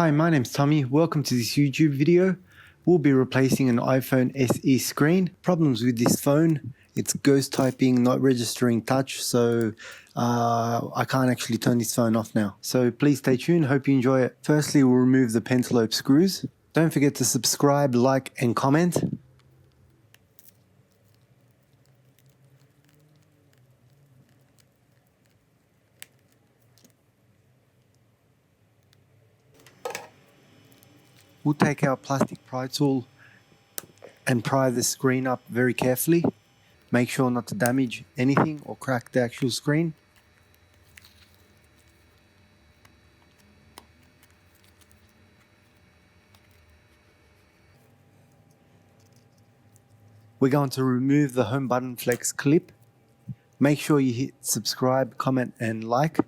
Hi, my name's Tommy. Welcome to this YouTube video. We'll be replacing an iPhone SE screen. Problems with this phone, it's ghost typing, not registering touch, so I can't actually turn this phone off now. So please stay tuned, hope you enjoy it. Firstly, we'll remove the pentalobe screws. Don't forget to subscribe, like and comment. We'll take our plastic pry tool and pry the screen up very carefully. Make sure not to damage anything or crack the actual screen. We're going to remove the home button flex clip. Make sure you hit subscribe, comment and like.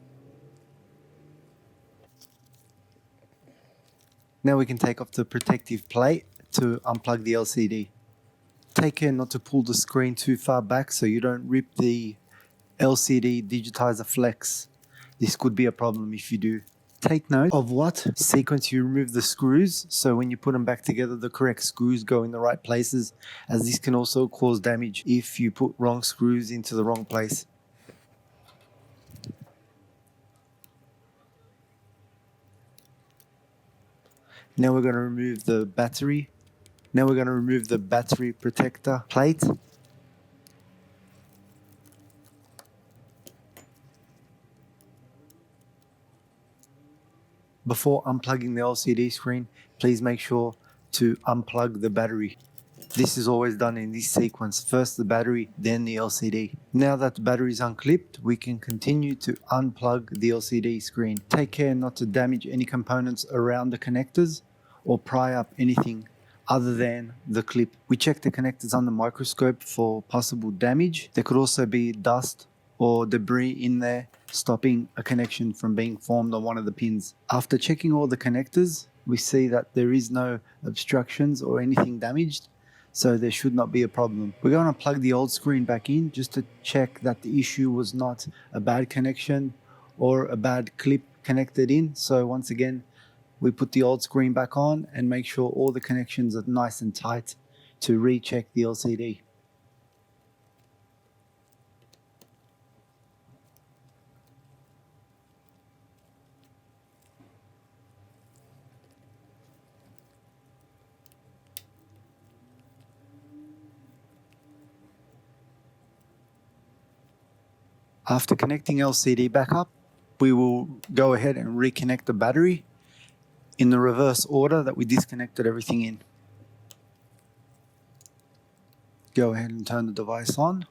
Now we can take off the protective plate to unplug the LCD. Take care not to pull the screen too far back so you don't rip the LCD digitizer flex. This could be a problem if you do. Take note of what sequence you remove the screws, so when you put them back together the correct screws go in the right places, as this can also cause damage if you put wrong screws into the wrong place. Now we're going to remove the battery. Now we're going to remove the battery protector plate. Before unplugging the LCD screen, please make sure to unplug the battery. This is always done in this sequence, first the battery, then the LCD. Now that the battery is unclipped, we can continue to unplug the LCD screen. Take care not to damage any components around the connectors or pry up anything other than the clip. We check the connectors on the microscope for possible damage. There could also be dust or debris in there, stopping a connection from being formed on one of the pins. After checking all the connectors, we see that there is no obstructions or anything damaged, so there should not be a problem. We're going to plug the old screen back in just to check that the issue was not a bad connection or a bad clip connected in. So once again, we put the old screen back on and make sure all the connections are nice and tight to recheck the LCD. After connecting LCD back up, we will go ahead and reconnect the battery in the reverse order that we disconnected everything in. Go ahead and turn the device on.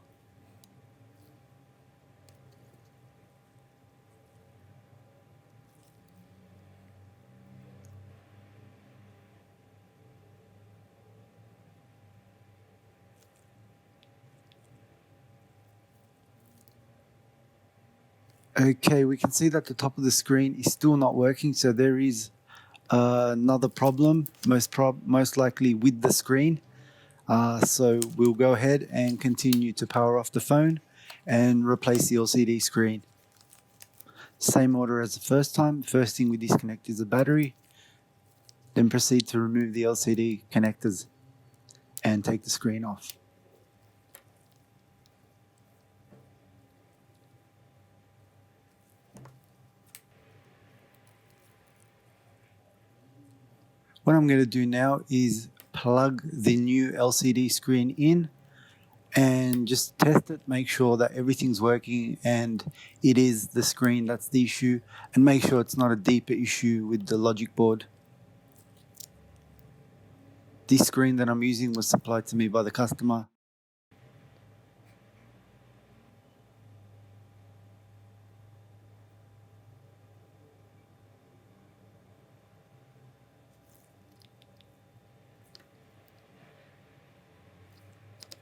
Okay, we can see that the top of the screen is still not working, so there is another problem, most likely with the screen. So we'll go ahead and continue to power off the phone and replace the LCD screen. Same order as the first time. First thing we disconnect is the battery, then proceed to remove the LCD connectors and take the screen off. What I'm going to do now is plug the new LCD screen in and just test it, make sure that everything's working and it is the screen that's the issue, and make sure it's not a deeper issue with the logic board. This screen that I'm using was supplied to me by the customer.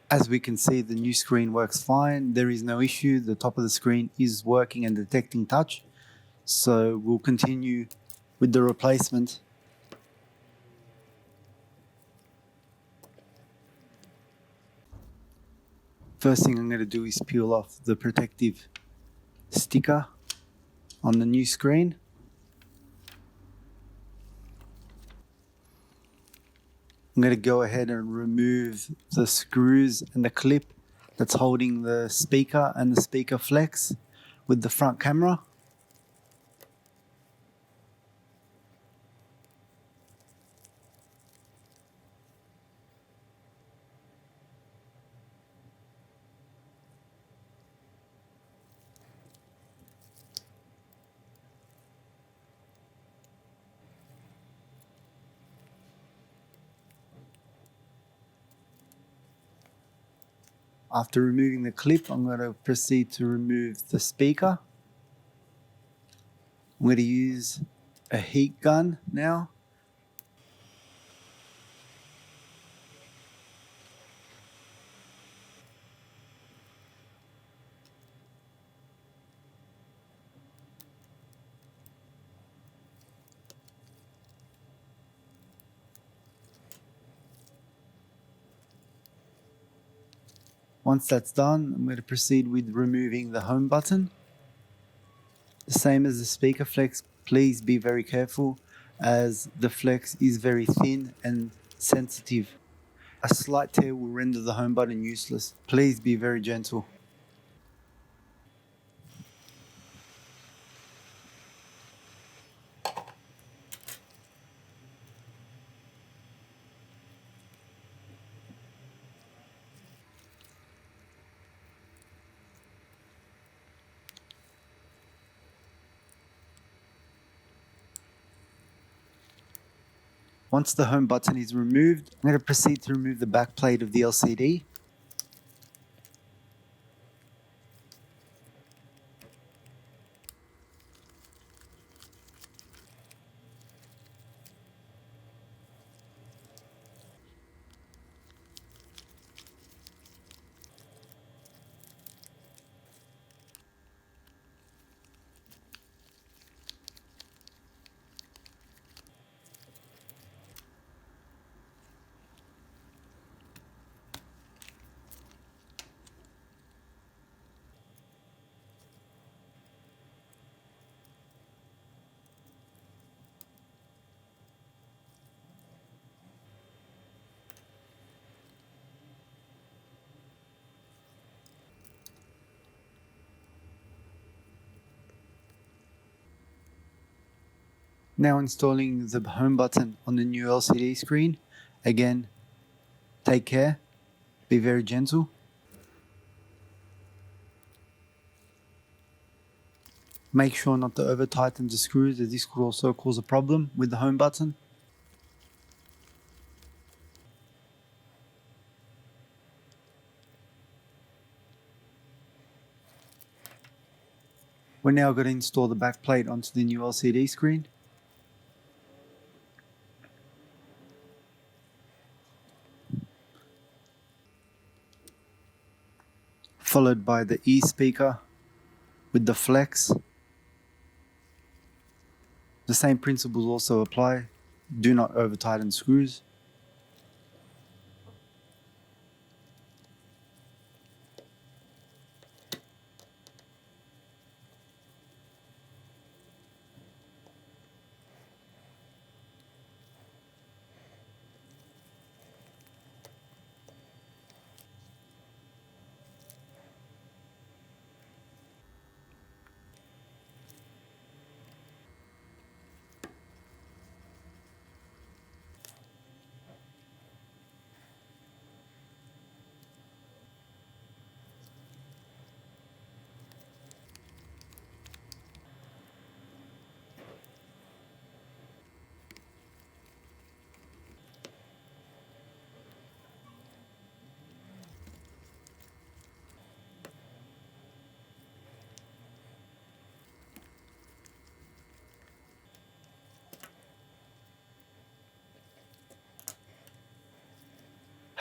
As we can see, the new screen works fine. There is no issue. The top of the screen is working and detecting touch. So we'll continue with the replacement. First thing I'm going to do is peel off the protective sticker on the new screen. I'm going to go ahead and remove the screws and the clip that's holding the speaker and the speaker flex with the front camera. After removing the clip, I'm going to proceed to remove the speaker. I'm going to use a heat gun now. Once that's done, I'm going to proceed with removing the home button. The same as the speaker flex, please be very careful as the flex is very thin and sensitive. A slight tear will render the home button useless. Please be very gentle. Once the home button is removed, I'm going to proceed to remove the back plate of the LCD. Now installing the home button on the new LCD screen. Again, take care, be very gentle. Make sure not to over tighten the screws, as this could also cause a problem with the home button. We're now going to install the back plate onto the new LCD screen. Followed by the E speaker with the flex. The same principles also apply. Do not over tighten screws.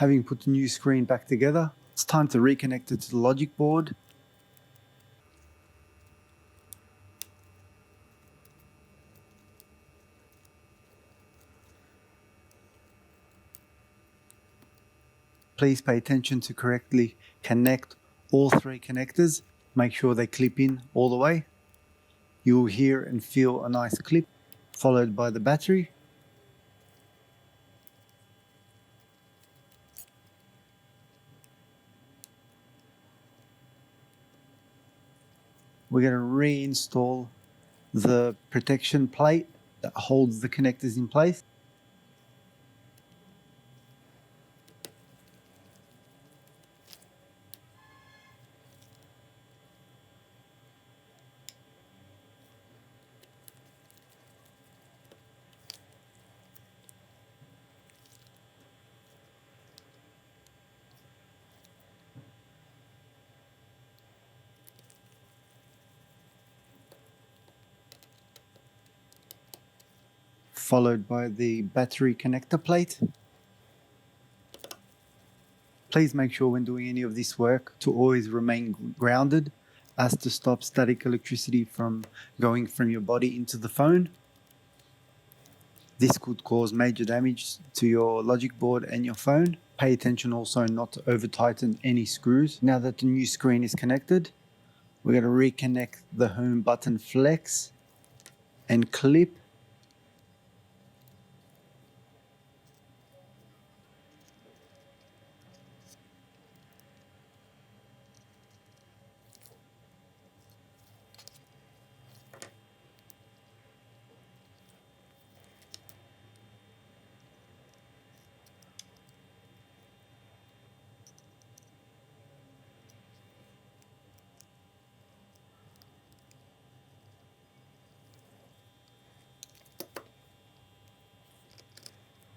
Having put the new screen back together, it's time to reconnect it to the logic board. Please pay attention to correctly connect all three connectors. Make sure they clip in all the way. You will hear and feel a nice clip, followed by the battery. we're going to reinstall the protection plate that holds the connectors in place. Followed by the battery connector plate. Please make sure when doing any of this work to always remain grounded, as to stop static electricity from going from your body into the phone. This could cause major damage to your logic board and your phone. Pay attention also not to over tighten any screws. Now that the new screen is connected, we're going to reconnect the home button flex and clip.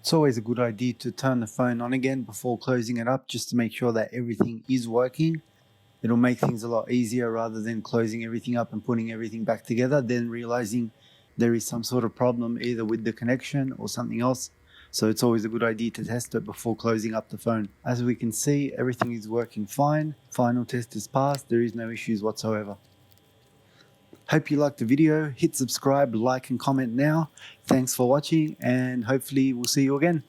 It's always a good idea to turn the phone on again before closing it up, just to make sure that everything is working. It'll make things a lot easier rather than closing everything up and putting everything back together, then realizing there is some sort of problem either with the connection or something else. So it's always a good idea to test it before closing up the phone. As we can see, everything is working fine. Final test is passed. There is no issues whatsoever. Hope you liked the video. Hit subscribe, like and comment now. Thanks for watching, and hopefully we'll see you again.